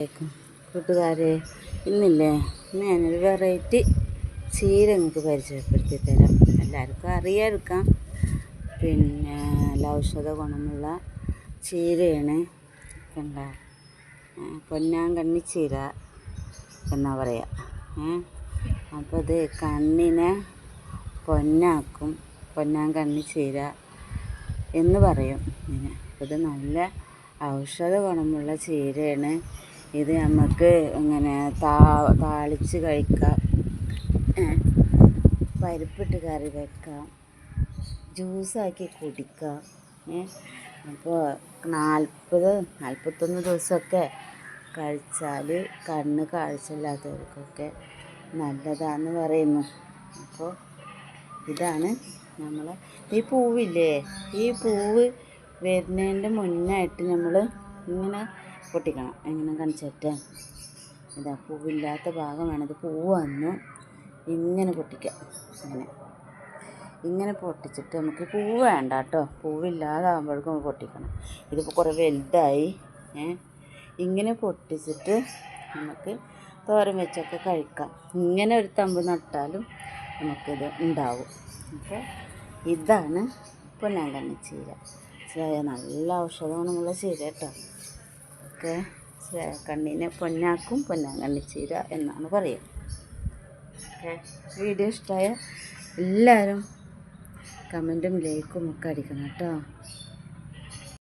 കൂട്ടുകാരെ, ഇന്നില്ലേ ഞാനൊരു വെറൈറ്റി ചീര നിങ്ങൾക്ക് പരിചയപ്പെടുത്തി തരാം. എല്ലാവർക്കും അറിയാതിരിക്കാം. പിന്നെ നല്ല ഔഷധ ഗുണമുള്ള ചീരയാണ്. കണ്ട പൊന്നാങ്കണ്ണി ചീര എന്നാ പറയുക. അപ്പോൾ ഇത് കണ്ണിനെ പൊന്നാക്കും. പൊന്നാങ്കണ്ണി ചീര എന്ന് പറയും ഇതിന്. അപ്പോൾ ഇത് നല്ല ഔഷധ ഗുണമുള്ള ചീരയാണ്. ഇത് നമുക്ക് ഇങ്ങനെ താളിച്ച് കഴിക്കാം, പരിപ്പിട്ട് കറി വെക്കാം, ജ്യൂസാക്കി കുടിക്കാം. അപ്പോൾ 41 ദിവസമൊക്കെ കഴിച്ചാൽ കണ്ണ് കാഴ്ചയില്ലാത്തവർക്കൊക്കെ നല്ലതാണെന്ന് പറയുന്നു. അപ്പോൾ ഇതാണ് നമ്മൾ ഈ പൂവില്ലേ, ഈ പൂവ് വരുന്നതിൻ്റെ മുന്നായിട്ട് നമ്മൾ ഇങ്ങനെ പൊട്ടിക്കണം. എങ്ങനെ കാണിച്ചിട്ട് ഇതാ പൂവില്ലാത്ത ഭാഗമാണ്. ഇത് പൂവ് വന്നു ഇങ്ങനെ പൊട്ടിക്കാം. ഇങ്ങനെ പൊട്ടിച്ചിട്ട് നമുക്ക് പൂവ് വേണ്ട കേട്ടോ, പൂവില്ലാതാകുമ്പോഴേക്കും നമ്മൾ പൊട്ടിക്കണം. ഇതിപ്പോൾ കുറേ വലുതായി. ഇങ്ങനെ പൊട്ടിച്ചിട്ട് നമുക്ക് തോരൻ വെച്ചൊക്കെ കഴിക്കാം. ഇങ്ങനെ ഒരു തമ്പ് നട്ടാലും നമുക്കിത് ഉണ്ടാവും. അപ്പോൾ ഇതാണ് പൊന്നാങ്കണ്ണി ചീര. നല്ല ഔഷധമുള്ള ചീര കേട്ടോ. ഒക്കെ കണ്ണിനെ പൊന്നാക്കും, പൊന്നാങ്കണ്ണി ചീര എന്നാണ് പറയുക. ഓക്കെ, വീഡിയോ ഇഷ്ടമായ എല്ലാവരും കമൻറ്റും ലൈക്കും ഒക്കെ അടിക്കണം കേട്ടോ.